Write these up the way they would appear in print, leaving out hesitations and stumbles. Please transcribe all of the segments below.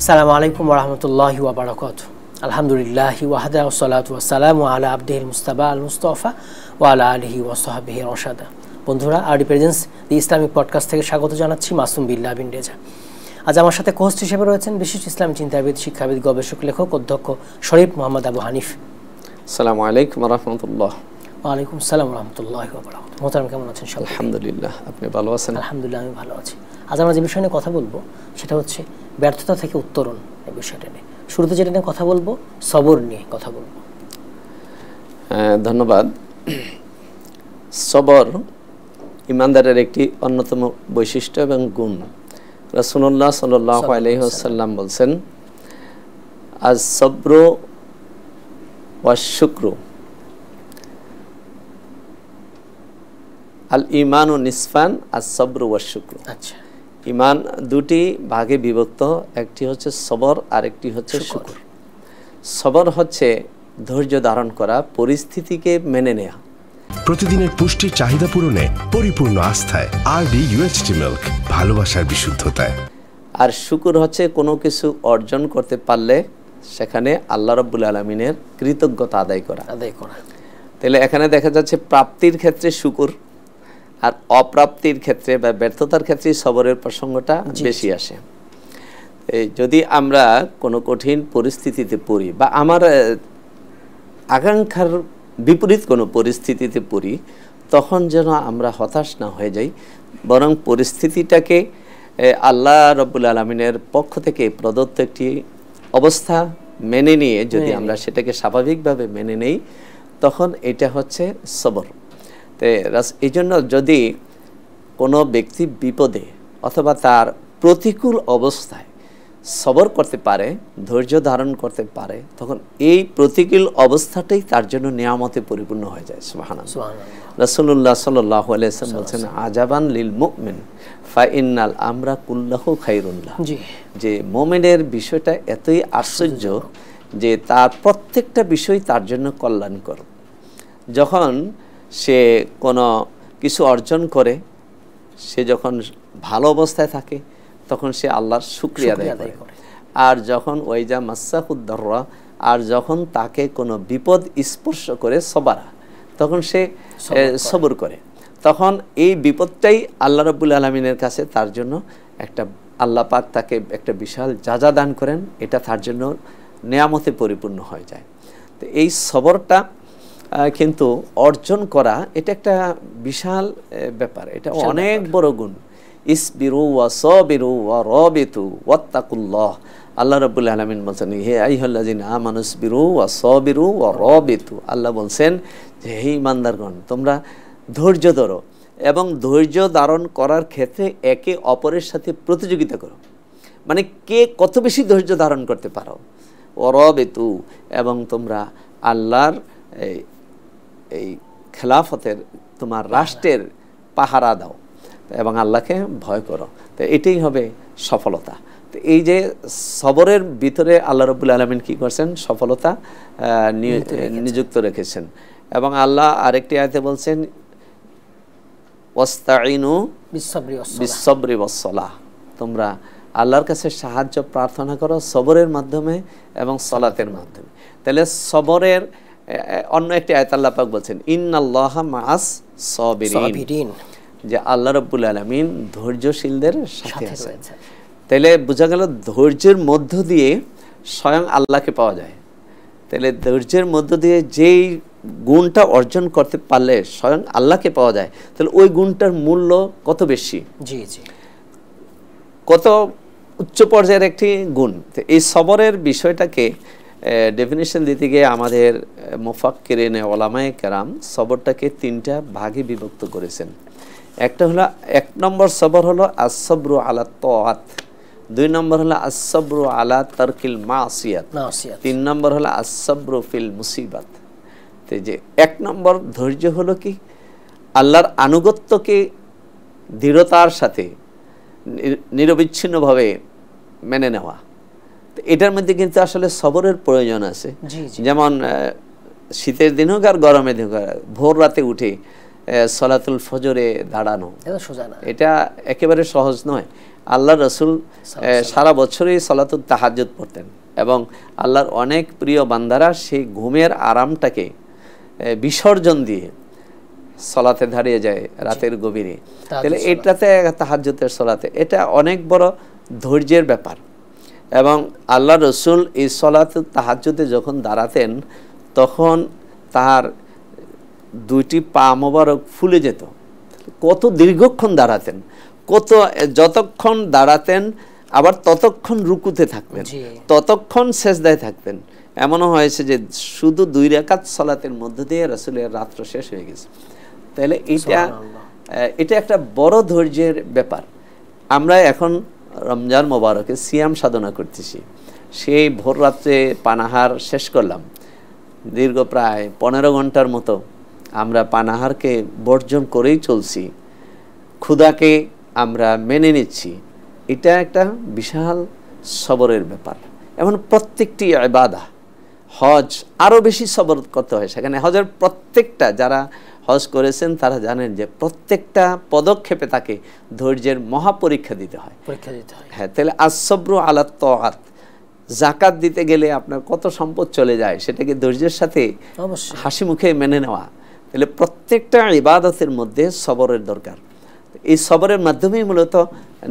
আসসালামু আলাইকুম ওয়া রাহমাতুল্লাহি ওয়া বারাকাতুহু। আলহামদুলিল্লাহি ওয়াহদা ওয়াসসালাতু ওয়াসসালামু আলা আবদিহিল মুস্তাবা আল মুস্তাফা ওয়া আলা আলিহি ওয়া সাহবিহি রাশাদা। বন্ধুরা, আরডি প্রেজেন্স দি ইসলামিক পডকাস্ট থেকে স্বাগত জানাচ্ছি মাসুম বিল্লাহ বিন রেজা। আজ আমার সাথে কোহোস্ট হিসেবে রয়েছেন বিশিষ্ট ইসলামী চিন্তাবিদ, শিক্ষাবিদ, গবেষক, লেখক, অধ্যক্ষ শরীফ মোহাম্মদ আবু হানিফ। আসসালামু আলাইকুম ওয়া রাহমাতুল্লাহ। ওয়া আলাইকুম আসসালাম ওয়া রাহমাতুল্লাহি ওয়া বারাকাতুহু। মোহতারাম, কেমন আছেন? আলহামদুলিল্লাহ, আপনি ভালো আছেন? আলহামদুলিল্লাহ, আমি ভালো আছি। আজ আমরা যে বিষয় নিয়ে কথা বলবো সেটা হচ্ছে ব্যর্থতা থেকে উত্তরণ। এই বিষয়টা নিয়ে শুরুতে যেটা নিয়ে কথা বলবো, সবর নিয়ে কথা বলবো। ধন্যবাদ। সবর ইমানদারের একটি অন্যতম বৈশিষ্ট্য এবং গুণ। রাসূলুল্লাহ সাল্লাল্লাহু আলাইহি ওয়াসাল্লাম বলছেন, আজ সবরু ওয়াশ শুকরু আল ঈমানু নিসফান আস সবরু ওয়াশ শুকরু। আচ্ছা, ঈমান দুটি ভাগে বিভক্ত, একটি হচ্ছে সবর আর একটি হচ্ছে শুকর। সবর হচ্ছে ধৈর্য ধারণ করা, পরিস্থিতিকে মেনে নেওয়া। প্রতিদিনের পুষ্টির চাহিদা পূরণে পরিপূর্ণ আস্থায় আরডি ইউএইচটি মিল্ক, ভালোবাসার বিশুদ্ধতায়। আর শুকর হচ্ছে কোনো কিছু অর্জন করতে পারলে সেখানে আল্লাহ রাব্বুল আলামিনের কৃতজ্ঞতা আদায় করা। তাহলে এখানে দেখা যাচ্ছে প্রাপ্তির ক্ষেত্রে শুকর, আর অপ্রাপ্তির ক্ষেত্রে বা ব্যর্থতার ক্ষেত্রে সবরের প্রসঙ্গটা বেশি আসে। যদি আমরা কোনো কঠিন পরিস্থিতিতে পড়ি বা আমার আকাঙ্ক্ষার বিপরীত কোনো পরিস্থিতিতে পড়ি, তখন যেন আমরা হতাশ না হয়ে যাই, বরং পরিস্থিতিটাকে আল্লাহ রাব্বুল আলামিনের পক্ষ থেকে প্রদত্ত একটি অবস্থা মেনে নিয়ে যদি আমরা সেটাকে স্বাভাবিকভাবে মেনে নেই, তখন এটা হচ্ছে সবর। এই জন্য যদি কোনো ব্যক্তি বিপদে অথবা তার প্রতিকূল অবস্থায় সবর করতে পারে, ধৈর্য ধারণ করতে পারে, তখন এই প্রতিকূল অবস্থাটাই তার জন্য নিয়ামতে পরিপূর্ণ হয়ে যায়। সুবহানাল্লাহ। রাসূলুল্লাহ সাল্লাল্লাহু আলাইহি ওয়াসাল্লাম বলছেন, আজাবান লিল মুমিন ফা ইন্নাল আমরা কুল্লাহু খায়রুন লাহ। যে মুমিনের বিষয়টা এতই আশ্চর্য যে তার প্রত্যেকটা বিষয় তার জন্য কল্যাণকর। যখন সে কোনো কিছু অর্জন করে, সে যখন ভালো অবস্থায় থাকে, তখন সে আল্লাহর শুকরিয়া আদায় করে। আর যখন ওয়াইজা মাসাহুদ-দাররা, আর যখন তাকে কোনো বিপদ স্পর্শ করে সবারা, তখন সে সবর করে। তখন এই বিপদটাই আল্লাহ রাব্বুল আলামিনের কাছে তার জন্য একটা, আল্লাহ পাক তাকে একটা বিশাল যাজা দান করেন, এটা তার জন্য নিয়ামতে পরিপূর্ণ হয়ে যায়। তো এই সবরটা কিন্তু অর্জন করা এটা একটা বিশাল ব্যাপার, এটা অনেক বড় গুণ। ইসবিরু ওয়া সাবিরু ওয়া রাবিতু ওয়াত্তাকুল্লাহ। আল্লাহ রাব্বুল আলামিন বলেন, হে আইয়ুহাল্লাযিনা আমানু ইসবিরু ওয়া সাবিরু ওয়া রাবিতু। আল্লাহ বলেন যে হে ঈমানদারগণ, তোমরা ধৈর্য ধরো এবং ধৈর্য ধারণ করার ক্ষেত্রে একে অপরের সাথে প্রতিযোগিতা করো। মানে কে কত বেশি ধৈর্য ধারণ করতে পারো। ওয়া রাবিতু, এবং তোমরা আল্লাহর এই খেলাফতের, তোমার রাষ্ট্রের পাহারা দাও এবং আল্লাহকে ভয় করো। তো এটাই হবে সফলতা। তো এই যে সবরের ভিতরে আল্লাহ রাব্বুল আলামিন কি করছেন, সফলতা নিযুক্ত রেখেছেন। এবং আল্লাহ আরেকটি আয়াতে বলছেন, ওয়াস্তাইনু বিস-সাবরি ওয়াস-সালাহ। তোমরা আল্লাহর কাছে সাহায্য প্রার্থনা করো সবরের মাধ্যমে এবং সালাতের মাধ্যমে। তাহলে সবরের অন্য একটি আয়াত আল্লাহ পাক বলছেন, ইন্নাল্লাহা মাআস সাবিরিন, যে আল্লাহ রাব্বুল আলামিন ধৈর্যশীলদের সাথে আছেন। তাহলে বোঝা গেল ধৈর্যের মধ্য দিয়ে স্বয়ং আল্লাহকে পাওয়া যায়। তাহলে ধৈর্যের মধ্য দিয়ে যেই গুণটা অর্জন করতে পারলে স্বয়ং আল্লাহকে পাওয়া যায়, তাহলে ওই গুণটার মূল্য কত বেশি, কত উচ্চ পর্যায়ের একটি গুণ। তো এই সবরের বিষয়টাকে ডেফিনেশন দিতে গিয়ে আমাদের মুফাক্কিরিন ওলামায়ে কেরাম সবরটাকে তিনটা ভাগে বিভক্ত করেছেন। একটা হলো, এক নম্বর সবর হলো আস-সাবরু আলা তাআত, দুই নম্বর হলো আস-সাবরু আলা তারকিল মাসিয়াত, তিন নম্বর হলো আস-সাবরু ফিল মুসিবাত। তো যে এক নম্বর ধৈর্য হলো কি, আল্লাহর আনুগত্যকে দৃঢ়তার সাথে নিরবিচ্ছিন্নভাবে মেনে নেওয়া। এটার মধ্যে কিন্তু আসলে সবরের প্রয়োজন আছে। যেমন শীতের দিন হোক আর গরমের দিন হোক, ভোর রাতে উঠে সলাতুল ফজরে দাঁড়ানো, সোজা না, এটা একেবারে সহজ নয়। আল্লাহ রসুল সারা বছরই সলাতুল তাহাজ্জুদ পড়তেন এবং আল্লাহর অনেক প্রিয় বান্দারা সেই ঘুমের আরামটাকে বিসর্জন দিয়ে সলাতে দাঁড়িয়ে যায় রাতের গভীরে। তাহলে এটাতে তাহাজ্জুদের সলাতে এটা অনেক বড় ধৈর্যের ব্যাপার। এবং আল্লাহ রসুল এই সলাতুল তাহাজ্জুদে যখন দাঁড়াতেন তখন তার দুইটি পা মোবারক ফুলে যেত। কত দীর্ঘক্ষণ দাঁড়াতেন, যতক্ষণ দাঁড়াতেন আবার ততক্ষণ রুকুতে থাকতেন, ততক্ষণ সেজদায় থাকতেন। এমনও হয়েছে যে শুধু 2 রাকাত সলাতের মধ্য দিয়ে রাসূলের রাত্র শেষ হয়ে গেছে। তাহলে এটা একটা বড় ধৈর্যের ব্যাপার। আমরা এখন রমজান মোবারকে সিয়াম সাধনা করতেছি, সেই ভোর রাত্রে পানাহার শেষ করলাম, দীর্ঘ প্রায় 15 ঘন্টার মতো আমরা পানাহারকে বর্জন করেই চলছি, ক্ষুধাকে আমরা মেনে নিচ্ছি। এটা একটা বিশাল সবরের ব্যাপার। এমন প্রত্যেকটি ইবাদা, হজ আরও বেশি সবর করতে হয় সেখানে। হজের প্রত্যেকটা, যারা হজ করেছেন তারা জানেন যে প্রত্যেকটা পদক্ষেপে তাকে ধৈর্যের মহাপরীক্ষা দিতে হয়। হ্যাঁ, তাহলে আসসবরু আলা তাআত, যাকাত দিতে গেলে আপনার কত সম্পদ চলে যায়, সেটাকে ধৈর্যের সাথে হাসি মুখে মেনে নেওয়া। তাহলে প্রত্যেকটা ইবাদতের মধ্যে সবরের দরকার। এই সবরের মাধ্যমেই মূলত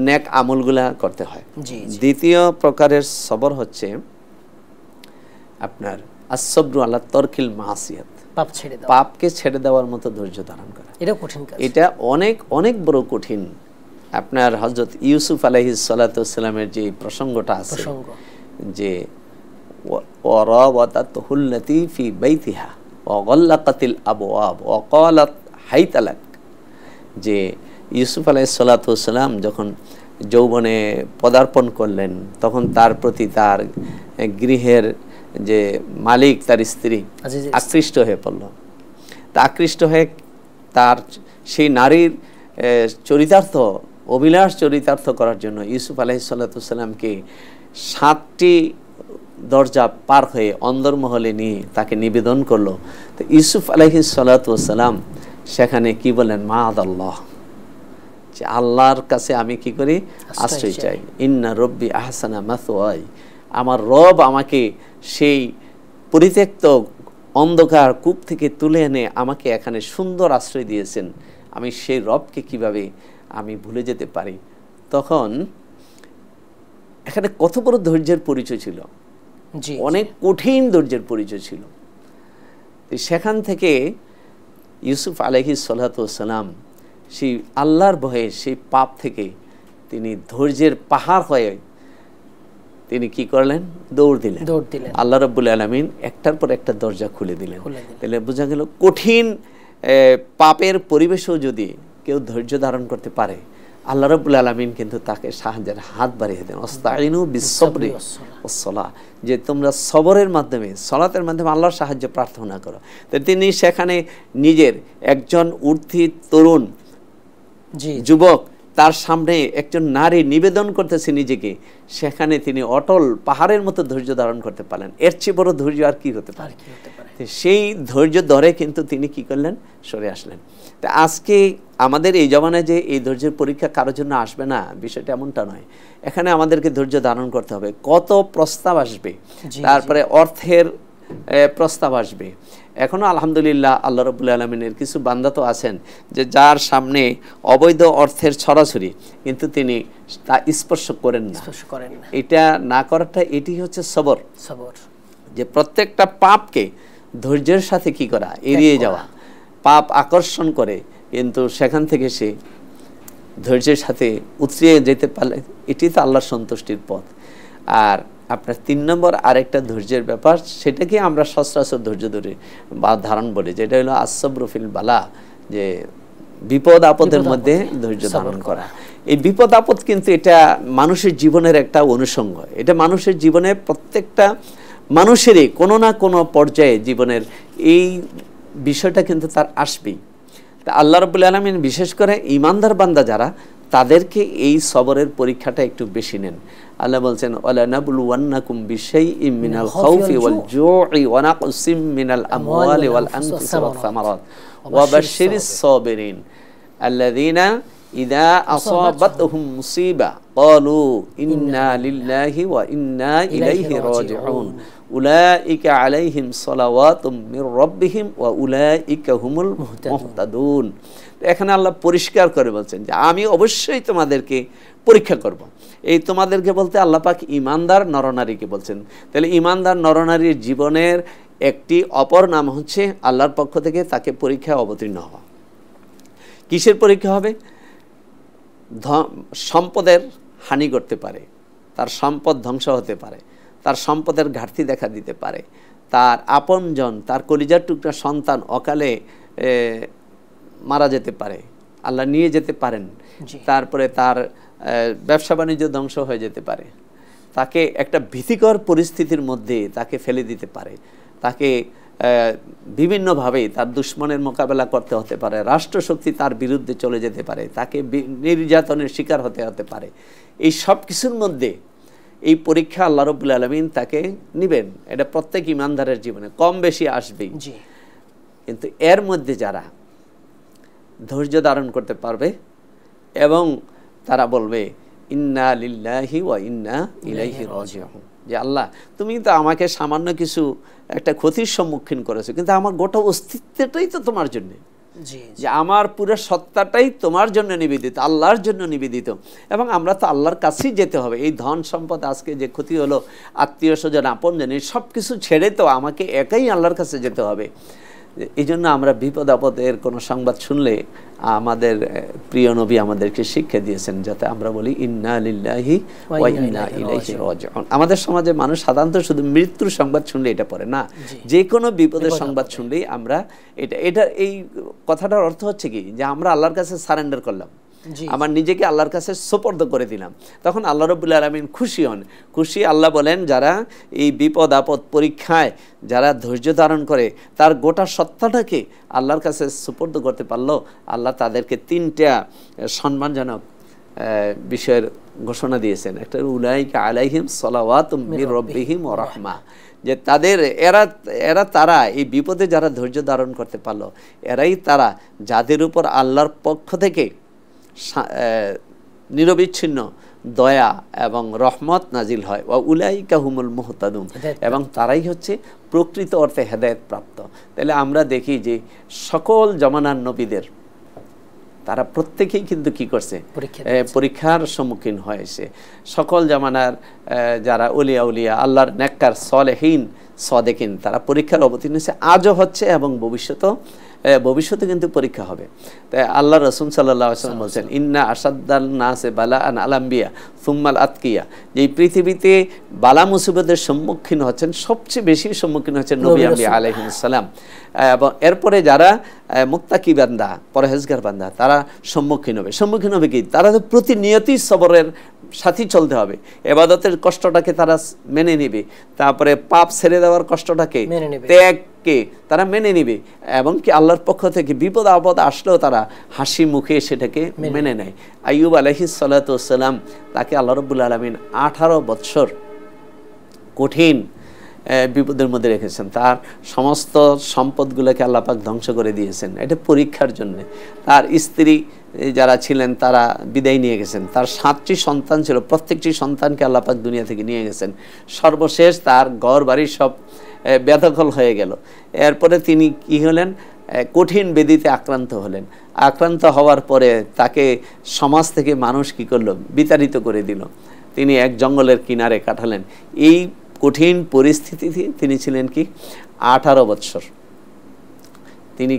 নেক আমলগুলা করতে হয়। দ্বিতীয় প্রকারের সবর হচ্ছে আপনার আসসবরু আলা তরকিল মাসিয়াত, পাপকে ছেড়ে দেওয়ার মতো ধৈর্য ধারণ করা। এটা কঠিন কাজ, এটা অনেক অনেক বড় কঠিন। আপনার হযরত ইউসুফ আলাইহিস সালাতু ওয়াসসালামের যে প্রসঙ্গটা আছে যে ওয়ারাওয়াতাতুহুল্লাতী ফি বাইতিহা ওয়া গাল্লাকাতিল আবওয়াব ওয়া ক্বালাত হাইতা লাক, যে ইউসুফ আলাইহিস সালাতু ওয়াসসালাম যখন যৌবনে পদার্পণ করলেন তখন তার প্রতি তার গৃহের যে মালিক, তার স্ত্রী আকৃষ্ট হয়ে পড়ল। তা আকৃষ্ট হয়ে তার সেই নারীর চরিতার্থ, অভিলাষ চরিতার্থ করার জন্য ইউসুফ আলাইহিস সালাতু ওয়াসসালামকে 7টি দরজা পার হয়ে অন্দরমহলে নিয়ে তাকে নিবেদন করলো। তো ইউসুফ আলাইহিস সালাতু ওয়াসসালাম সেখানে কি বলেন, মাআদাল্লাহ, যে আল্লাহর কাছে আমি কি করি, আশ্রয় চাই। ইন্না রব্বি আহসানা মাসওয়াই, আমার রব আমাকে সেই পরিত্যক্ত অন্ধকার কূপ থেকে তুলে এনে আমাকে এখানে সুন্দর আশ্রয় দিয়েছেন, আমি সেই রবকে কিভাবে আমি ভুলে যেতে পারি। তখন এখানে কত বড় ধৈর্যের পরিচয় ছিল, অনেক কঠিন ধৈর্যের পরিচয় ছিল। সেখান থেকে ইউসুফ আলাইহিস সালাতু ওয়াসসালাম সেই আল্লাহর ভয়ে সেই পাপ থেকে তিনি ধৈর্যের পাহাড় হয়ে তিনি কি করলেন, দৌড় দিলেন। আল্লাহ রাব্বুল আলামিন একটার পর একটা দরজা খুলে দিলেন। তাহলে বোঝা গেল কঠিন পাপের পরিবেশেও যদি কেউ ধৈর্য ধারণ করতে পারে, আল্লাহ রাব্বুল আলামিন কিন্তু তাকে সাহায্যের হাত বাড়িয়ে দেন। ওয়াস্তাইনু বিস-সাবরি ওয়াস-সালাহ, যে তোমরা সবরের মাধ্যমে, সালাতের মাধ্যমে আল্লাহর সাহায্য প্রার্থনা করো। তো তিনি সেখানে নিজের একজন উর্থী তরুণ যুবক, তার সামনে একজন নারী নিবেদন করতেছে নিজেকে, সেখানে তিনি অটল পাহাড়ের মতো ধৈর্য ধারণ করতে পারলেন। এর চেয়ে বড় ধৈর্য আর কি হতে পারে? সেই ধৈর্য ধরে কিন্তু তিনি কি করলেন, সরে আসলেন। তা আজকে আমাদের এই জমানায় যে এই ধৈর্যের পরীক্ষা কারোর জন্য আসবে না, বিষয়টা এমনটা নয়। এখানে আমাদেরকে ধৈর্য ধারণ করতে হবে। কত প্রস্তাব আসবে, তারপরে অর্থের প্রস্তাব আসবে। এখনো আলহামদুলিল্লাহ আল্লাহ রাব্বুল আলামিনের কিছু বান্দা তো আছেন যে যার সামনে অবৈধ অর্থের ছড়াছড়ি, কিন্তু তিনি তা স্পর্শ করেন না। এটা না করাটা, এটি হচ্ছে সবর। যে প্রত্যেকটা পাপকে ধৈর্যের সাথে কি করা, এড়িয়ে যাওয়া। পাপ আকর্ষণ করে কিন্তু সেখান থেকে সে ধৈর্যের সাথে উতরিয়ে যেতে পারলে এটি তো আল্লাহর সন্তুষ্টির পথ। আর আপনার 3 নম্বর আরেকটা ধৈর্যের ব্যাপার, সেটাকে আমরা সচরাচর ধৈর্য ধরে বা ধারণ বলি, যেটা হলো আসসাবরু ফিল বালা, যে বিপদ আপদের মধ্যে ধৈর্য ধারণ করা। এই বিপদ আপদ কিন্তু এটা মানুষের জীবনের একটা অনুষঙ্গ। এটা মানুষের জীবনে প্রত্যেকটা মানুষেরই কোনো না কোনো পর্যায়ে জীবনের এই বিষয়টা কিন্তু তার আসবেই। তা আল্লাহ রাব্বুল আলামিন বিশেষ করে ঈমানদার বান্দা যারা, তাদেরকে এই সবরের পরীক্ষাটা একটু বেশি নেন। আল্লাহ বলছেন ওয়ালানাবলুওয়ান্নাকুম বিশাইইম মিনাল খাউফি ওয়াল জুই ওয়া নাকসিম মিনাল আমওয়ালি ওয়াল আনফুসি ওয়াস সামারাত ওয়া বাশশিরিস সাবিরিন আল্লাযীনা ইযা আসাবাতহুম মুসিবা ক্বালু ইন্না লিল্লাহি ওয়া ইন্না ইলাইহি রাজিউন উলাইকা আলাইহিম সালাওয়াতুম মির রাব্বিহিম ওয়া উলাইকা হুমুল মুহতাদুন। এখানে আল্লাহ পরিষ্কার করে বলছেন যে আমি অবশ্যই তোমাদেরকে পরীক্ষা করব। এই তোমাদেরকে বলতে আল্লাহ পাক ঈমানদার নরনারীকে বলছেন। তাহলে ঈমানদার নরনারীর জীবনের একটি অপর নাম হচ্ছে আল্লাহর পক্ষ থেকে তাকে পরীক্ষায় অবতীর্ণ হওয়া। কিসের পরীক্ষা হবে? সম্পদের হানি করতে পারে, তার সম্পদ ধ্বংস হতে পারে, তার সম্পদের ঘাটতি দেখা দিতে পারে, তার আপনজন, তার কলিজার টুকরা সন্তান অকালে মারা যেতে পারে, আল্লাহ নিয়ে যেতে পারেন, তারপরে তার ব্যবসা বাণিজ্য ধ্বংস হয়ে যেতে পারে, তাকে একটা ভীতিকর পরিস্থিতির মধ্যে তাকে ফেলে দিতে পারে, তাকে বিভিন্নভাবে তার দুশ্মনের মোকাবেলা করতে হতে পারে, রাষ্ট্রশক্তি তার বিরুদ্ধে চলে যেতে পারে, তাকে নির্যাতনের শিকার হতে পারে। এই সব কিছুর মধ্যে এই পরীক্ষা আল্লাহ রাব্বুল আলামিন তাকে নিবেন। এটা প্রত্যেক ঈমানদারের জীবনে কম বেশি আসবেই। কিন্তু এর মধ্যে যারা ধৈর্য ধারণ করতে পারবে এবং তারা বলবে ইন্না লিল্লাহি ওয়া ইন্না ইলাইহি রাজিউন, যে আল্লাহ তুমি তো আমাকে সামান্য কিছু একটা ক্ষতির সম্মুখীন করেছো, কিন্তু আমার গোটা অস্তিত্বটাই তো তোমার জন্য, যে আমার পুরো সত্তাটাই তোমার জন্য নিবেদিত, আল্লাহর জন্য নিবেদিত, এবং আমরা তো আল্লাহর কাছেই যেতে হবে। এই ধন সম্পদ আজকে যে ক্ষতি হলো, আত্মীয় স্বজন আপনজন, সব কিছু ছেড়ে তো আমাকে একাই আল্লাহর কাছে যেতে হবে। এই জন্য আমরা বিপদ আপদের কোনো সংবাদ শুনলে আমাদের প্রিয় নবী আমাদেরকে শিক্ষা দিয়েছেন যাতে আমরা বলি ইন্না লিল্লাহি ওয়া ইন্না ইলাইহি রাজিউন। আমাদের সমাজে মানুষ সাধারণত শুধু মৃত্যুর সংবাদ শুনলে এটা পড়ে না, যে কোনো বিপদের সংবাদ শুনলেই আমরা এটা এই কথাটার অর্থ হচ্ছে কি, যে আমরা আল্লাহর কাছে সারেন্ডার করলাম, আমার নিজেকে আল্লাহর কাছে সুপর্দ করে দিলাম, তখন আল্লাহ রাব্বুল আলামিন খুশি হন। খুশি আল্লাহ বলেন যারা এই বিপদ আপদ পরীক্ষায় যারা ধৈর্য ধারণ করে, তার গোটা সত্তাটাকে আল্লাহর কাছে সুপর্দ করতে পারলো, আল্লাহ তাদেরকে তিনটা সম্মানজনক বিষয়ের ঘোষণা দিয়েছেন। একটা উলাইকা আলাইহিম সালাওয়াতুম মির রাব্বিহিম ওয়া রাহমা, যে তাদের তারা এই বিপদে যারা ধৈর্য ধারণ করতে পারলো, এরাই তারা যাদের উপর আল্লাহর পক্ষ থেকে নিরবিচ্ছিন্ন দয়া এবং রহমত নাজিল হয়, ওয়া উলাইকা হুমুল মুহতাদুন, এবং তারাই হচ্ছে প্রকৃত অর্থে হেদায়েত প্রাপ্ত। তাহলে আমরা দেখি যে সকল জামানার নবীদের তারা প্রত্যেকেই কিন্তু কি করছে, পরীক্ষার সম্মুখীন হয়েছে। সকল জামানার যারা উলিয়া উলিয়া আল্লাহর নেককার সালেহিন সাদেকিন তারা পরীক্ষার অবতীর্ণ হয়েছে, আজও হচ্ছে এবং ভবিষ্যতে কিন্তু পরীক্ষা হবে। তাই আল্লাহ রাসূল সাল্লাল্লাহু আলাইহি ওয়াসাল্লাম বলেন ইন্না আসাদ্দাল নাসে বালাআন আল আম্বিয়া সুম্মাল আতকিয়া, যে এই পৃথিবীতে বালা মুসিবতের সম্মুখীন হচ্ছেন, সবচেয়ে বেশি সম্মুখীন হচ্ছেন নবী আম্বিয়া আলাইহিস সালাম, এবং এরপরে যারা মুত্তাকি বান্দা পরহেজগার বান্দা তারা সম্মুখীন হবে কি, তারা তো প্রতিনিয়তই সবরের সাথী চলতে হবে, ইবাদতের কষ্টটাকে তারা মেনে নেবে, তারপরে পাপ ছেড়ে দেওয়ার কষ্টটাকে ত্যাগকে তারা মেনে নেবে, এবং কি আল্লাহর পক্ষ থেকে বিপদ আপদ আসলেও তারা হাসি মুখে সেটাকে মেনে নেয়। আইয়ুব আলাইহিস সালাতু ওয়াস সালাম, তাকে আল্লাহ রাব্বুল আলামিন 18 বছর কঠিন বিপদের মধ্যে রেখেছেন, তার সমস্ত সম্পদগুলোকে আল্লাহ পাক ধ্বংস করে দিয়েছেন, এটা পরীক্ষার জন্য। তার স্ত্রী যারা ছিলেন তারা বিদায় নিয়ে গেছেন, তার 7টি সন্তান ছিল, প্রত্যেকটি সন্তানকে আল্লাহ পাক দুনিয়া থেকে নিয়ে গেছেন, সর্বশেষ তার ঘর বাড়ি সব বেদখল হয়ে গেল। এরপরে তিনি কি হলেন, কঠিন ব্যাধিতে আক্রান্ত হলেন। আক্রান্ত হওয়ার পরে তাকে সমাজ থেকে মানুষ কি করলো, বিতাড়িত করে দিল। তিনি এক জঙ্গলের কিনারে কাটালেন। এই কঠিন পরিস্থিতিতে তিনি ছিলেন কি 18 বছর। তিনি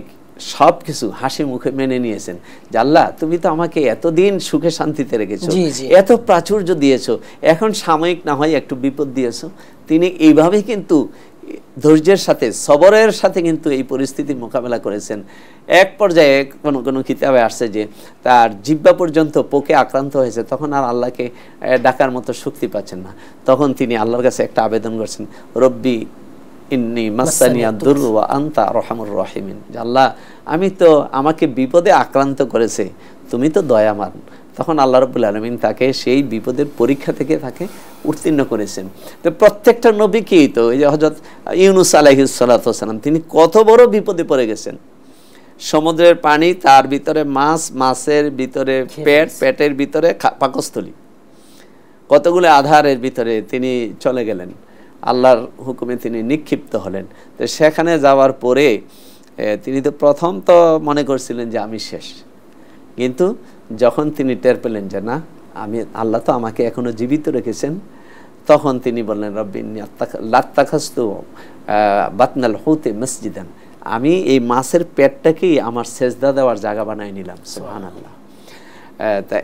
সব কিছু হাসি মুখে মেনে নিয়েছেন, যে আল্লাহ তুমি তো আমাকে এতদিন সুখে শান্তিতে রেখেছো, এত প্রাচুর্য দিয়েছো, এখন সাময়িক না হয় একটু বিপদ দিয়েছো। তিনি এইভাবে কিন্তু ধৈর্যের সাথে সবরের সাথে কিন্তু এই পরিস্থিতির মোকাবেলা করেছেন। এক পর্যায়ে কোনো কিতাবে আসছে যে তার জিহ্বা পর্যন্ত পোকে আক্রান্ত হয়েছে, তখন আর আল্লাহকে ডাকার মতো শক্তি পাচ্ছেন না। তখন তিনি আল্লাহর কাছে একটা আবেদন করছেন, রব্বি ইন্নী মাসানিয়া দুররু ওয়া আনতা আরহামুর রাহিমিন, যে আল্লাহ আমি তো আমাকে বিপদে আক্রান্ত করেছে, তুমি তো দয়াবান, তো তখন আল্লাহ রাব্বুল আলামিন তাকে সেই বিপদের পরীক্ষা থেকে তাকে উত্তীর্ণ করেছেন। তো প্রত্যেকটা নবীকেই তো এই যে হযরত ইউনূস আলাইহিস সালাতু ওয়াস সালাম, তিনি কত বড় বিপদে পড়ে গেছেন। সমুদ্রের পানি, তার ভিতরে মাছ, মাছের ভিতরে পেট, পেটের ভিতরে পাকস্থলী, কতগুলো আধারের ভিতরে তিনি চলে গেলেন, আল্লাহর হুকুমে তিনি নিক্ষিপ্ত হলেন। তো সেখানে যাওয়ার পরে তিনি তো প্রথম তো মনে করছিলেন যে আমি শেষ, কিন্তু যখন তিনি টের পেলেন যে না, আমি আল্লাহ তো আমাকে এখনো জীবিত রেখেছেন, তখন তিনি বললেন রব্বি লাত্তাখাস্তু বাতনাল হুতে মসজিদান, আমি এই মাছের পেটটাকেই আমার সেজদা দেওয়ার জায়গা বানায় নিলাম। সুবহানাল্লাহ। তা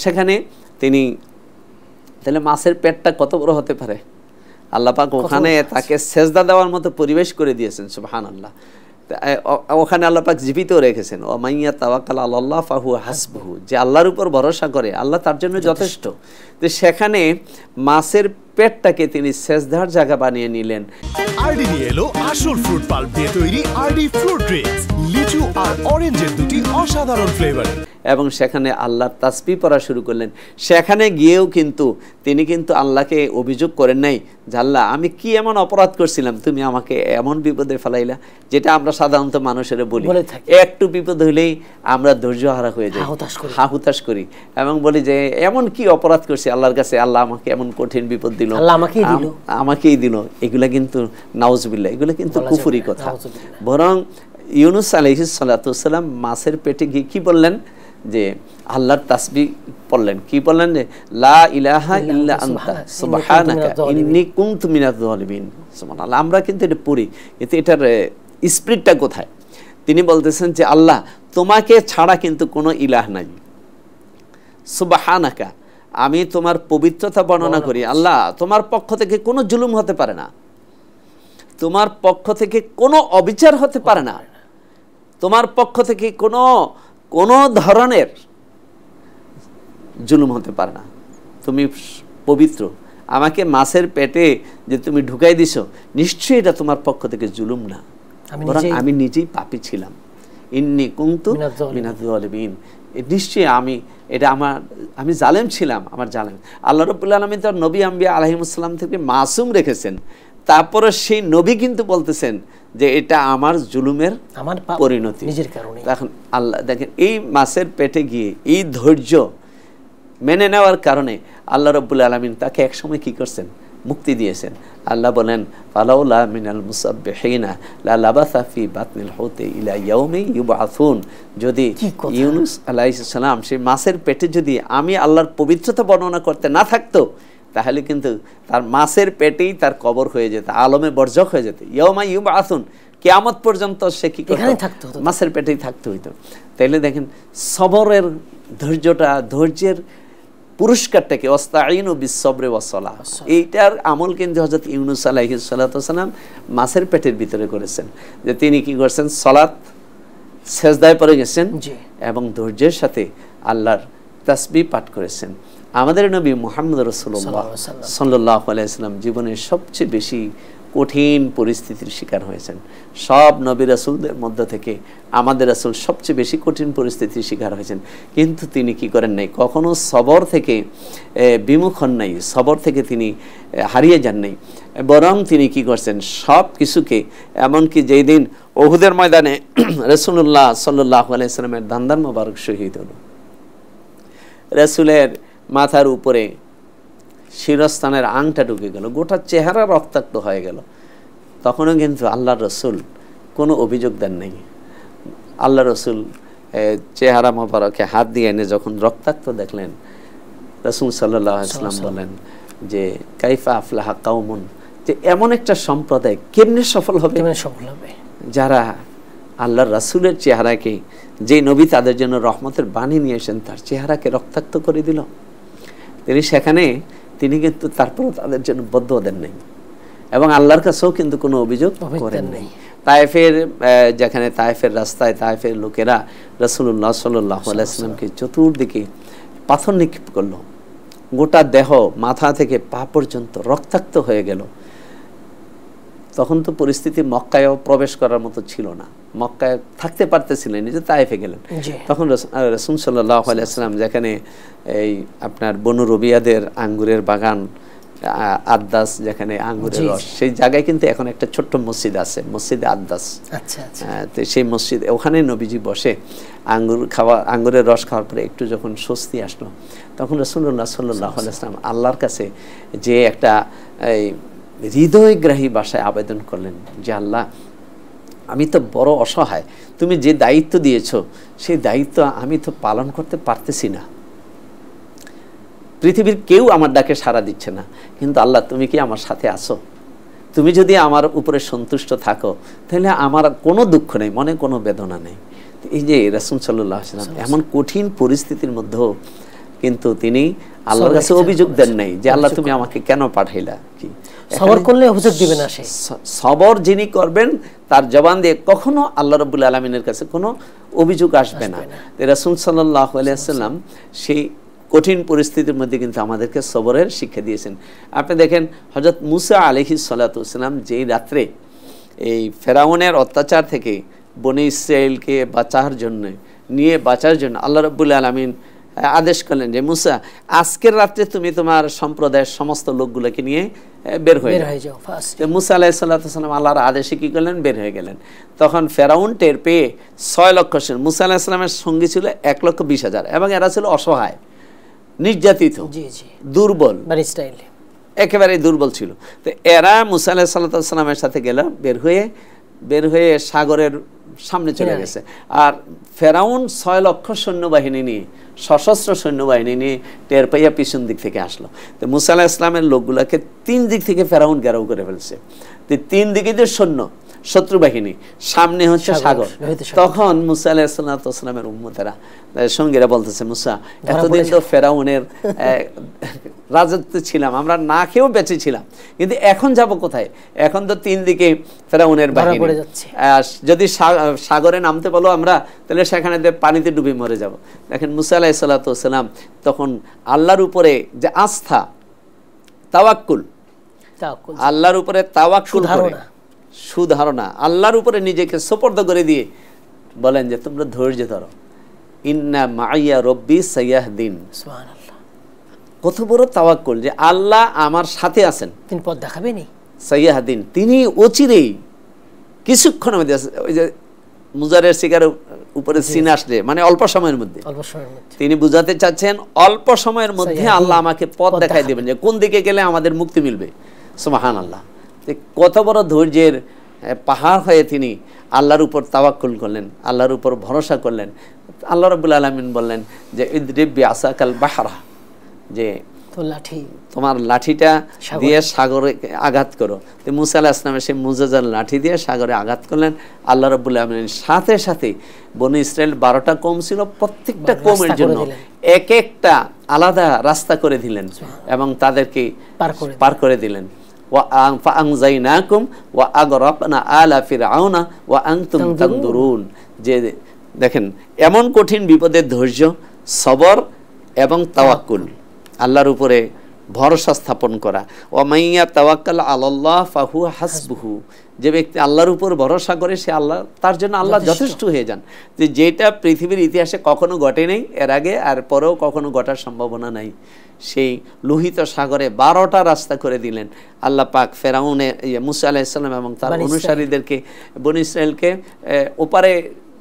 সেখানে তিনি, তাহলে মাছের পেটটা কত বড় হতে পারে, আল্লাহ পাক ওখানে তাকে সেজদা দেওয়ার মতো পরিবেশ করে দিয়েছেন। সুবহানাল্লাহ। ওখানে আল্লাহ পাক জীবিত রেখেছেন। ও মাইয়া তাওয়াক্কাল আলাল্লাহ ফাহুয়া হাসবুহু, যে আল্লাহর উপর ভরসা করে আল্লাহ তার জন্য যথেষ্ট। তো সেখানে মাছের পেটটাকে তিনি সেজদার জায়গা বানিয়ে নিলেন। আরডি নিয়ে এলো আসল ফ্রুট পাল্প দিয়ে তৈরি আরডি ফ্রুট ড্রিঙ্কস, লিচু আর অরেঞ্জের দুটি অসাধারণ ফ্লেভার। এবং সেখানে আল্লাহর তাসবিহ পড়া শুরু করলেন। সেখানে গিয়েও কিন্তু তিনি কিন্তু আল্লাহকে অভিযোগ করেন নাই যে আল্লাহ আমি কি এমন অপরাধ করছিলাম, তুমি আমাকে এমন বিপদে ফেলাইলা, যেটা আমরা সাধারণত মানুষের বলি, একটু বিপদ হইলেই আমরা ধৈর্যহারা হয়ে যাই, হাহুতাশ করি এবং বলি যে এমন কি অপরাধ করছি আল্লাহর কাছে, আল্লাহ আমাকে এমন কঠিন বিপদ দিল, আমাকেই দিল। এগুলা কিন্তু নাউজুবিল্লাহ, এগুলো কিন্তু কুফরি কথা। বরং ইউনূস আলাইহিস সালাতু ওয়াস সালাম মাছের পেটে গিয়ে কি বললেন, যে আল্লাহর তাসবিহ পড়লেন, কি বললেন, যে লা ইলাহা ইল্লা আনতা সুবহানাকা ইন্নী কুনতু মিনাজ জালিমিন। সুবহানাল্লাহ। আমরা কিন্তু এটা পড়ি, কিন্তু এটার স্পিরিটটা কোথায়? তিনি বলতেছেন যে আল্লাহ তোমাকে ছাড়া কিন্তু কোনো ইলাহ নাই, সুবহানাকা আমি তোমার পবিত্রতা বর্ণনা করি, আল্লাহ তোমার পক্ষ থেকে কোনো জুলুম হতে পারে না, তোমার পক্ষ থেকে কোনো অবিচার হতে পারে না, তোমার পক্ষ থেকে কোনো ধরনের জুলুম হতে পারে না, তুমি পবিত্র। আমাকে মাছের পেটে যে তুমি ঢুকাই দিছো, নিশ্চয়ই এটা তোমার পক্ষ থেকে জুলুম না, বরং আমি নিজেই পাপী ছিলাম। ইন্নী কুনতু মিনাজ জালিমিন, নিশ্চয়ই আমি জালেম ছিলাম, আমার জালেম। আল্লাহ রাব্বুল আলামিন তার নবী আম্বিয়া আলাইহিমুস সালাম থেকে মাসুম রেখেছেন, তারপরে সেই নবী কিন্তু বলতেছেন যে এটা আমার জুলুমের পরিণতি নিজের কারণে। এখন আল্লাহ দেখেন, এই মাছের পেটে গিয়ে এই ধৈর্য মেনে নেওয়ার কারণে আল্লাহ রাব্বুল আলামিন তাকে একসময় কি করছেন, মুক্তি দিয়েছেন। আল্লাহ বলেন ফালাউলা মিনাল মুসাব্বিহিনা লা লাবাসা ফি বাতনিল হুতি ইলা ইয়াউমি ইউবআসুন, যদি ইউনূস আলাইহিস সালাম সেই মাছের পেটে যদি আমি আল্লাহর পবিত্রতা বর্ণনা করতে না থাকতো, তাহলে কিন্তু তার মাছের পেটেই তার কবর হয়ে যেত, আলমে বরজখ হয়ে যেত। ইয়াউমা ইউবআসুন, কিয়ামত পর্যন্ত সে কি করতো, মাছের পেটেই থাকতে হইতো। তাইলে দেখেন সবরের ধৈর্যটা, ধৈর্যের পুরস্কারটাকে ওয়াস্তাঈনু বিস-সবরি ওয়াস-সালাহ, এইটার আমল কিন্তু হযরত ইউনূস আলাইহিস সালাতু ওয়াস সালাম মাছের পেটের ভিতরে করেছেন। যে তিনি কি করেছেন, সালাত সেজদায় পড়ে গেছেন এবং ধৈর্যের সাথে আল্লাহর তাসবিহ পাঠ করেছেন। আমাদের নবী মুহাম্মদ রাসূলুল্লাহ সাল্লাল্লাহু আলাইহি ওয়াসাল্লাম জীবনের সবচেয়ে বেশি কঠিন পরিস্থিতির শিকার হয়েছেন। সব নবী রাসূলদের মধ্য থেকে আমাদের রাসূল সবচেয়ে বেশি কঠিন পরিস্থিতির শিকার হয়েছেন, কিন্তু তিনি কি করেন নাই, কখনো সবর থেকে বিমুখ হন নাই, সবর থেকে তিনি হারিয়ে যান নাই, বরং তিনি কি করছেন, সব কিছুকে, এমনকি যেই দিন উহুদের ময়দানে রাসূলুল্লাহ সাল্লাল্লাহু আলাইহি ওয়াসাল্লামের দান্দান মোবারক শহীদ হলো, রাসূলের মাথার উপরে শিরস্থানের আংটা ঢুকে গেল, গোটা চেহারা রক্তাক্ত হয়ে গেল, তখনও কিন্তু আল্লাহর রাসূল কোনো অভিযোগ দেন নাই। আল্লাহ রাসূল চেহারা মোবারকে হাত দিয়ে এনে যখন রক্তাক্ত দেখলেন, রাসূল সাল্লাল্লাহু আলাইহি ওয়াসাল্লাম বলেন যে কাইফা আফলাহা কাউমুন, যে এমন একটা সম্প্রদায় কেমনে সফল হবে, যারা আল্লাহর রাসূলের চেহারাকে, যে নবী তাদের জন্য রহমতের বাণী নিয়ে এসেছেন, তার চেহারাকে রক্তাক্ত করে দিল। তিনি কিন্তু তারপরও তাদের জন্য বদদুয়া দেন নাই এবং আল্লাহর কাছেও কিন্তু কোনো অভিযোগ করেন নাই। তায়েফের যেখানে তায়েফের রাস্তায় তায়েফের লোকেরা রাসূলুল্লাহ সাল্লাল্লাহু আলাইহি ওয়াসাল্লামকে চতুর্দিকে পাথর নিক্ষেপ করলো, গোটা দেহ মাথা থেকে পা পর্যন্ত রক্তাক্ত হয়ে গেল। তখন তো পরিস্থিতি মক্কায়ও প্রবেশ করার মতো ছিল না, মক্কায় থাকতে পারতেছিলেন, যে তায়েফে গেলেন। তখন রাসূল সাল্লাল্লাহু আলাইহি ওয়াসাল্লাম যেখানে এই আপনার বনু রবিয়াদের আঙ্গুরের বাগান, আদ্দাস যেখানে আঙ্গুরের রস, সেই জায়গায় কিন্তু এখন একটা ছোট্ট মসজিদ আছে, মসজিদে আদ্দাস। তো সেই মসজিদ, ওখানে নবীজি বসে আঙ্গুরের রস খাওয়ার পরে একটু যখন স্বস্তি আসলো, তখন রাসূলুল্লাহ সাল্লাল্লাহু আলাইহি ওয়াসাল্লাম আল্লাহর কাছে যে একটা হৃদয়গ্রাহী ভাষায় আবেদন করলেন যে আল্লাহ, আমি তো বড় অসহায়, তুমি যে দায়িত্ব দিয়েছো সেই দায়িত্ব আমি তো পালন করতে পারতেছি না, পৃথিবীর কেউ আমার ডাকে সাড়া দিচ্ছে না, কিন্তু আল্লাহ তুমি কি আমার সাথে আছো? তুমি যদি আমার উপরে সন্তুষ্ট থাকো তাহলে আমার কোনো দুঃখ নেই, মনে কোনো বেদনা নেই। এই যে রাসূল সাল্লাল্লাহু আলাইহি ওয়াসাল্লাম এমন কঠিন পরিস্থিতির মধ্যেও কিন্তু তিনি আল্লাহর কাছে অভিযোগ দেন নাই যে আল্লাহ তুমি আমাকে কেন পাঠাইলা। কি সবর করলে অভিযোগ দিবে না, সে সবর যিনি করবেন তার জবান দিয়ে কখনো আল্লাহ রাব্বুল আলামিনের কাছে কোনো অভিযোগ আসবে না। রাসূল সাল্লাল্লাহু আলাইহি ওয়াসাল্লাম সেই কঠিন পরিস্থিতির মধ্যে কিন্তু আমাদেরকে সবরের শিক্ষা দিয়েছেন। আপনি দেখেন হযরত মুসা আলাইহিস সালাতু ওয়াসসালাম যেই রাত্রে এই ফেরাউনের অত্যাচার থেকে বনি ইসরাইলকে বাঁচার জন্য আল্লাহ রাব্বুল আলামিন আদেশ করলেন যে মুসা, আজকের রাত্রে তুমি তোমার সম্প্রদায়ের সমস্ত লোকগুলোকে নিয়ে বের হয়ে যাও। মুসা আলাইহিস সালাতু ওয়াসসালাম আল্লাহর আদেশে কি করলেন? বের হয়ে গেলেন। তখন ফেরাউন টের পেয়ে 6 লক্ষ সেনা, মুসা আলাইহিস সালামের সঙ্গী ছিল 1,20,000, এবং এরা ছিল অসহায়, নির্যাতিত, দুর্বল, একেবারে দুর্বল ছিল। তো এরা মুসা আলাইহিস সালাতু ওয়াসসালামের সাথে গেল, বের হয়ে সাগরের সামনে চলে গেছে। আর ফেরাউন 6 লক্ষ সৈন্যবাহিনী নিয়ে, সশস্ত্র সৈন্যবাহিনী নিয়ে টের পাইয়া পিছন দিক থেকে আসলো। তো মুসা আলাইহিস সালামের লোকগুলাকে 3 দিক থেকে ফেরাউন ঘেরাও করে ফেলছে। তো 3 দিকে যে সৈন্য, শত্রু বাহিনী, সামনে হচ্ছে সাগর। তখন মুসা আলাইহিস সালামের উম্মতেরা, সঙ্গীরা বলতেছে, মুসা, এতদিন তো ফেরাউনের রাজত্বে ছিলাম, আমরা না খেয়েও বেঁচে ছিলাম, কিন্তু এখন যাব কোথায়? এখন তো 3 দিকে ফেরাউনের বাহিনী, যদি সাগরে নামতে বলো আমরা, তাহলে সেখানে পানিতে ডুবে মরে যাব। দেখেন মুসা আলাইহিস সালাম তখন আল্লাহর উপরে যে আস্থা, তাওয়াক্কুল, আল্লাহর উপরে তাওয়াক্কুল করে, সুধারণা, আল্লাহর উপরে নিজেকে সুপর্দ করে দিয়ে বলেন যে তোমরা ধৈর্য ধরো, ইন্না মাইয়া রব্বি সাইয়াহদিন। সুবহানাল্লাহ, কত বড় তাওয়াক্কুল যে আল্লাহ আমার সাথে আছেন, তিনি পথ দেখাবেনই, সাইয়াহদিন, তিনি অচিরেই কিছুক্ষণের মধ্যে, ওই যে মুজারের শিকারের উপরে সিন আসলে মানে অল্প সময়ের মধ্যে, তিনি বুঝাতে চাচ্ছেন অল্প সময়ের মধ্যে আল্লাহ আমাকে পথ দেখাই দেবেন যে কোন দিকে গেলে আমাদের মুক্তি মিলবে। সুবহানাল্লাহ, কত বড় ধৈর্যের পাহাড় হয়ে তিনি আল্লাহর উপর তাওয়াক্কুল করলেন, আল্লাহর উপর ভরসা করলেন। আল্লাহ রাব্বুল আলামিন বললেন যে ইদরিব বিআসাকাল বাহরা, যে তোমার লাঠিটা দিয়ে সাগরে আঘাত করো। তো মুসা আলাইহিস সালাম সেই মুজাজ্জাল লাঠি দিয়ে সাগরে আঘাত করলেন। আল্লাহ রাব্বুল আলামিন সাথে সাথে বনি ইসরাইল 12টা কওম ছিল, প্রত্যেকটা কওমের জন্য এক একটা আলাদা রাস্তা করে দিলেন এবং তাদেরকে পার করে দিলেন। যে দেখেন এমন কঠিন বিপদের ধৈর্য, সবর এবং তাওয়াক্কুল, আল্লাহর উপরে ভরসা স্থাপন করা। ওয়ামাইয়া তাওয়াক্কাল আলাল্লাহ ফাহুয়া হাসবুহু, যে ব্যক্তি আল্লাহর উপর ভরসা করে সে আল্লাহ, তার জন্য আল্লাহ যথেষ্ট হয়ে যান। যে যেটা পৃথিবীর ইতিহাসে কখনো ঘটে নেই এর আগে, আর পরেও কখনো ঘটার সম্ভাবনা নাই, সেই লোহিত সাগরে 12টা রাস্তা করে দিলেন আল্লাহ পাক। ফেরাউনে মুসা আলাইহিস সালাম এবং তার অনুসারীদেরকে, বনি ইসরাইলকে ওপারে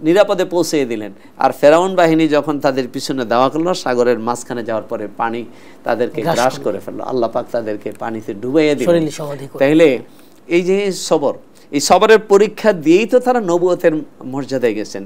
নিরাপদে পৌঁছে দিলেন। আর ফেরাউন বাহিনী যখন তাদের পিছনে দেওয়া করলো, সাগরের মাঝখানে যাওয়ার পরে পানি তাদেরকে গ্রাস করে ফেললো, আল্লাহ পাক তাদেরকে পানিতে ডুবাইয়ে দিলেন। তাইলে এই যে সবর, এই সবরের পরীক্ষা দিয়েই তো তারা নবুয়তের মর্যাদায় গেছেন।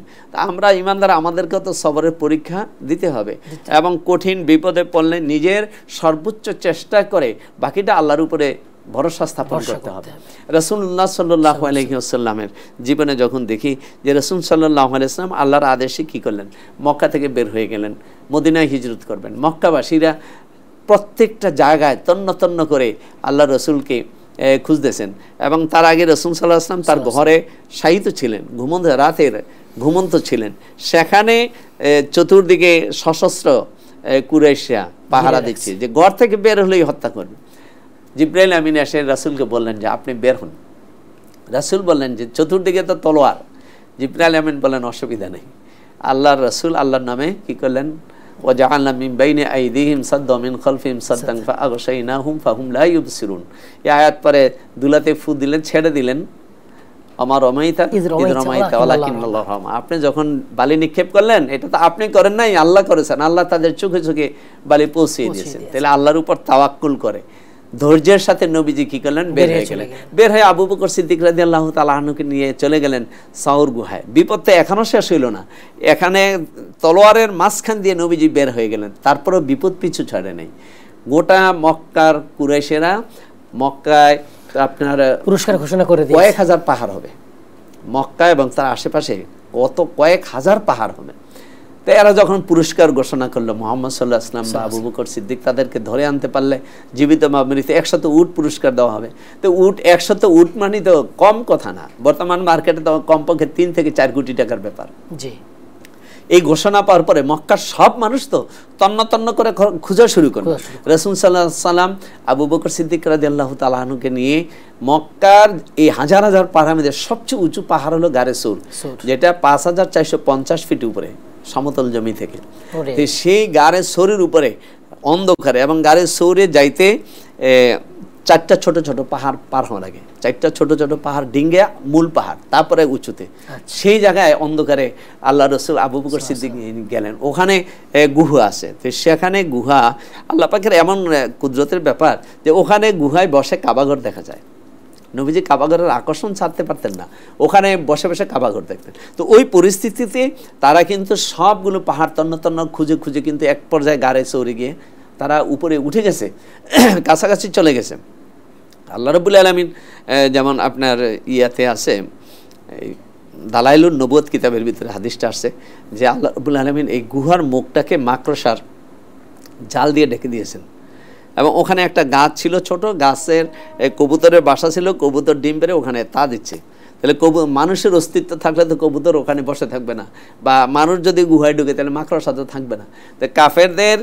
আমরা ইমানদার, আমাদেরকে তো সবরের পরীক্ষা দিতে হবে এবং কঠিন বিপদে পড়লে নিজের সর্বোচ্চ চেষ্টা করে বাকিটা আল্লাহর উপরে ভরসা স্থাপন করতে হবে। রাসূলুল্লাহ সাল্লাল্লাহু আলাইহি ওয়াসাল্লামের জীবনে যখন দেখি যে রাসূল সাল্লাল্লাহু আলাইহি ওয়াসাল্লাম আল্লাহর আদেশে কি করলেন, মক্কা থেকে বের হয়ে গেলেন, মদিনায় হিজরত করবেন। মক্কাবাসীরা প্রত্যেকটা জায়গায় তন্ন তন্ন করে আল্লাহ রসুলকে খুঁজতেছেন এবং তার আগে রাসূল সাল্লাল্লাহু আলাইহি ওয়াসাল্লাম তার ঘরে শায়িত ছিলেন, রাতের ঘুমন্ত ছিলেন। সেখানে চতুর্দিকে সশস্ত্র কুরাইশরা পাহারা দিচ্ছে যে ঘর থেকে বের হলেই হত্যা করবে। জিবরাইল আমিন এসে রাসূলকে বললেন যে আপনি বের হন। রাসূল বললেন যে চতুর্দিকে তো তলোয়ার, জিবরাইল আমিন বলেন অসুবিধা নেই। আল্লাহর রাসূল আল্লাহর নামে কি করলেন, ওয়াজআলনা মিন বাইনি আইদিহিম সাদ্দা মিন খালফিহিম সাদ্দান ফাআগশাইনাহুম ফাহুম লা ইউবসিরুন। এই আয়াত পরে দুলাতে ফু দিলেন, ছেড়ে দিলেন, আমার রমাইতা ইদ রমাইতা ওয়ালাকিন্নাল্লাহ রামা। আপনি যখন বালি নিক্ষেপ করলেন, এটা তো আপনি করেন নাই, আল্লাহ করেছেন। আল্লাহ তাদের চোখে চোখে বালি পৌঁছিয়ে দিয়েছেন। তাহলে আল্লাহর উপর তাওয়াক্কুল করে ধৈর্যের সাথে নবীজি কি করলেন, বের হয়ে গেলেন। বের হয়ে আবু বকর সিদ্দিক রাদিয়াল্লাহু তাআলা আনহুকে নিয়ে চলে গেলেন সাউর গুহায়। বিপদ তো এখনো শেষ হইল না, এখানে তলোয়ারের মাঝখান দিয়ে নবীজি বের হয়ে গেলেন, তারপরও বিপদ পিছু ছাড়ে নাই। গোটা মক্কার কুরাইশেরা মক্কায় আপনার পুরস্কার ঘোষণা করে দিয়েছে, কয়েক হাজার পাহাড় হবে মক্কা এবং তার আশেপাশে, কয়েক হাজার পাহাড় হবে। তো এরা যখন পুরস্কার ঘোষণা করলো, মুহাম্মদ সাল্লাল্লাহু আলাইহি ওয়াসাল্লাম বা আবু বকর সিদ্দিক তাদেরকে ধরে আনতে পারলে জীবিত বা মৃত 100 উট পুরস্কার দেওয়া হবে। তো উট 100 উট মানে তো কম কথা না, বর্তমান মার্কেটে তো কমপক্ষে 3 থেকে 4 কোটি টাকার ব্যাপার। জি, এই ঘোষণা পাওয়ার পরে মক্কার সব মানুষ তো তন্ন তন্ন করে খোঁজা শুরু করল। রাসূল সাল্লাল্লাহু আলাইহি ওয়াসাল্লাম আবু বকর সিদ্দিক রাদিয়াল্লাহু তাআলা আনহুকে নিয়ে মক্কার এই হাজার হাজার পাহাড়ের মধ্যে সবচেয়ে উঁচু পাহাড় হলো গারে সৌর, যেটা 5450 ফিট উপরে সমতল জমি থেকে। সেই গারে সৌরের উপরে অন্ধকারে, এবং গারে সৌরে যাইতে 4টা ছোট ছোট পাহাড় পার হওয়ার আগে 4টা ছোট ছোট পাহাড় ডিঙ্গে মূল পাহাড়, তারপরে উঁচুতে। সেই জায়গায় অন্ধকারে আল্লাহ রসুল আবু বকর সিদ্দিক গেলেন। ওখানে গুহা আছে, তো সেখানে গুহা আল্লাহ পাকের এমন কুদরতের ব্যাপার যে ওখানে গুহায় বসে কাবাঘর দেখা যায়। নবীজি কাবাঘরের আকর্ষণ ছাড়তে পারতেন না, ওখানে বসে বসে কাবাঘর দেখতেন। তো ওই পরিস্থিতিতে তারা কিন্তু সবগুলো পাহাড় তন্ন তন্ন খুঁজে খুঁজে কিন্তু এক পর্যায়ে গাড়ে চড়ে গিয়ে তারা উপরে উঠে গেছে, কাছাকাছি চলে গেছে। আল্লাহ রাব্বুল আলামিন যেমন আপনার ইয়াতে আছে, এই দালাইলুন নবুয়ত কিতাবের ভিতরে হাদিসটা আসছে যে আল্লাহ রাব্বুল আলামিন এই গুহার মুখটাকে মাকড়সার জাল দিয়ে ঢেকে দিয়েছেন, এবং ওখানে একটা গাছ ছিল, ছোট গাছের কবুতরের বাসা ছিল, কবুতর ডিম পেড়ে ওখানে তা দিচ্ছে। তাহলে মানুষের অস্তিত্ব থাকলে তো কবুতর ওখানে বসে থাকবে না, বা মানুষ যদি গুহায় ঢুকে তাহলে মাকড়সার তো থাকবে না। তো কাফেরদের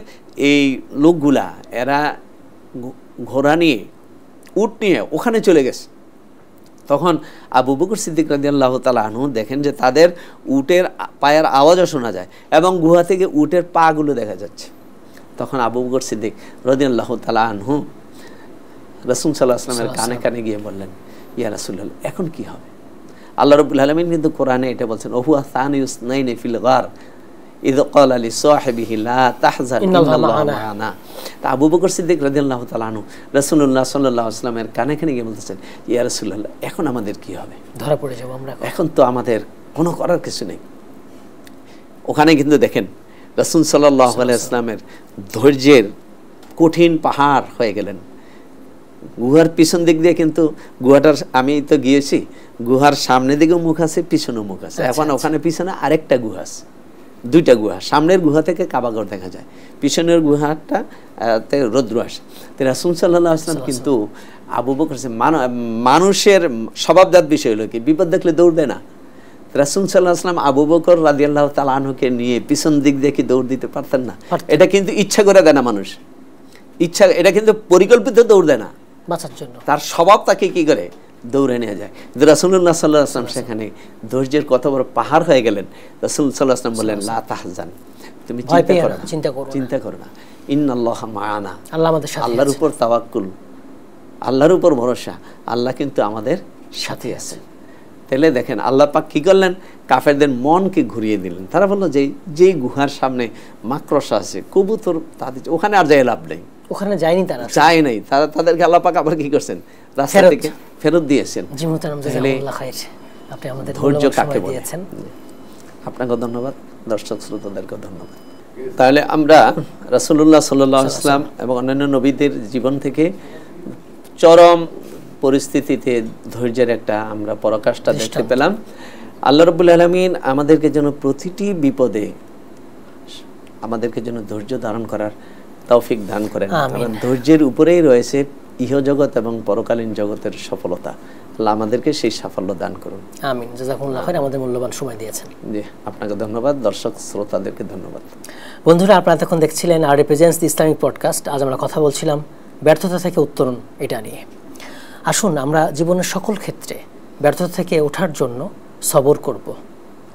এই লোকগুলা এরা ঘোড়া নিয়ে উট নিয়ে ওখানে চলে গেছে। তখন আবু বকর সিদ্দিক রাদিয়াল্লাহু তাআলা আনহু দেখেন যে তাদের উটের পায়ের আওয়াজও শোনা যায় এবং গুহা থেকে উটের পা গুলো দেখা যাচ্ছে। তখন আবু বকর সিদ্দিক রাদিয়াল্লাহু তাআলা আনহু রাসূল সাল্লাল্লাহু আলাইহি ওয়াসাল্লামের কানে কানে গিয়ে বললেন, ইয়া রাসূলুল্লাহ, এখন কি হবে? আল্লাহ রাব্বুল আলামিন কিন্তু কোরআনে এটা বলছেন, ওহুয়া সানিউস নাইনি ফিল গার ইয ক্বালা লিসাহিবিহি লা তাহজান ইন্নাল্লাহা মা'ানা। তা আবু বকর সিদ্দিক রাদিয়াল্লাহু তাআলা আনহু রাসূলুল্লাহ সাল্লাল্লাহু আলাইহি ওয়াসাল্লামের কানে কানে গিয়ে বলতেছেন, ইয়া রাসূলুল্লাহ, এখন আমাদের কি হবে? ধরা পড়ে যাব আমরা, এখন তো আমাদের কোনো করার কিছু নেই। ওখানে কিন্তু দেখেন রাসূল সাল্লাল্লাহু আলাইহি ওয়াসাল্লামের ধৈর্যের কঠিন পাহাড় হয়ে গেলেন। গুহার পিছন দিক দিয়ে কিন্তু গুহাটার, আমি তো গিয়েছি, গুহার সামনের দিকেও মুখ আছে, পিছনেও মুখ আছে। এখন ওখানে পিছনে আরেকটা গুহা আছে, 2টা গুহা। সামনের গুহা থেকে কাবাঘর দেখা যায়, পিছনের গুহাটা রৌদ্র আসে। তো রাসূল সাল্লাল্লাহু আলাইহি ওয়াসাল্লাম কিন্তু আবু বকর, মানুষের স্বভাবজাত বিষয় হলো কি, বিপদ দেখলে দৌড় দেয় না। রাসূল সাল্লাল্লাহু আলাইহি ওয়াসাল্লাম আবু বকর রাদিয়াল্লাহু তাআলা আনহুকে নিয়ে পিছন দিক দিয়ে কি দৌড় দিতে পারতেন না? এটা কিন্তু ইচ্ছা করে দেয় না মানুষ, ইচ্ছা, এটা কিন্তু পরিকল্পিত দৌড় দেয় না, বাঁচার জন্য তার স্বভাব তাকে কি করে দৌড়ে নিয়ে যায়। কিন্তু রাসূলুল্লাহ সাল্লাল্লাহু আলাইহি ওয়াসাল্লাম সেখানে ধৈর্যের কত বড় পাহাড় হয়ে গেলেন। রাসূল সাল্লাল্লাহু আলাইহি ওয়াসাল্লাম বললেন, লা তাহজান, তুমি চিন্তা করো না, ইন্নাল্লাহা মা'ানা, আল্লাহ আমাদের সাথে, আল্লাহর উপর তাওয়াক্কুল, আল্লাহর উপর ভরসা, আল্লাহ কিন্তু আমাদের সাথে আছেন। তাহলে দেখেন আল্লাহ পাক কি করলেন, কাফেরদের মনকে ঘুরিয়ে দিলেন। তারা বললো যে যেই গুহার সামনে মাকড়সা আছে, কবুতর, তাদের ওখানে আর যাই লাভ নেই, ওখানে যায়নি, তারা যায় নাই, তারা তাদেরকে আল্লাহ পাক আবার কি করছেন, রাস্তা থেকে ফেরত দিয়েছেন। আপনি আমাদের ধৈর্য কাকে বলেছেন, আপনাকে ধন্যবাদ, দর্শক শ্রোতাদেরকে ধন্যবাদ। তাহলে আমরা রাসূলুল্লাহ সাল্লাল্লাহু আলাইহি ওয়াসাল্লাম এবং অন্যান্য নবীদের জীবন থেকে চরম পরিস্থিতিতে ধৈর্যের একটা আমরা পরাকাষ্ঠা দেখতে পেলাম। আল্লাহ রাব্বুল আলামিন আমাদেরকে যেন প্রতিটি বিপদে আমাদেরকে যেন ধৈর্য ধারণ করার তৌফিক দান করেন। কারণ ধৈর্যের উপরেই রয়েছে ইহজগৎ এবং পরকালীন জগতের সফলতা। আল্লাহ আমাদেরকে সেই সাফল্য দান করুন। আমিন। জাযাকুমুল্লাহ খাইর, আমাদের মূল্যবান সময় দিয়েছেন। জি, আপনাকে ধন্যবাদ, দর্শক শ্রোতাদেরকে ধন্যবাদ। বন্ধুরা, আপনারা এখন দেখছিলেন আর রিপ্রেজেন্টস দি ইসলামিক পডকাস্ট। আজ আমরা কথা বলছিলাম ব্যর্থতা থেকে উত্তরণ, এটা নিয়ে। আসুন আমরা জীবনের সকল ক্ষেত্রে ব্যর্থতা থেকে ওঠার জন্য সবর করব,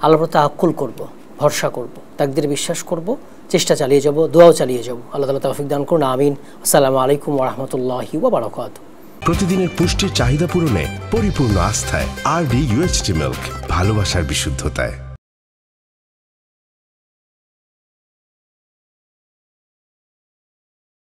আল্লাহর প্রতি তাওয়াক্কুল করব, ভরসা করব, তাকদীরে বিশ্বাস করব, চেষ্টা চালিয়ে যাব, দোয়াও চালিয়ে যাব। আল্লাহ তাআলা তৌফিক দান করুন, আমিন। আসসালামু আলাইকুম ওয়া রাহমাতুল্লাহি ওয়া বারাকাতুহু। প্রতিদিনের পুষ্টির চাহিদা পূরণে পরিপূর্ণ আস্থায় RD UHT মিল্ক, ভালোবাসার বিশুদ্ধতায়।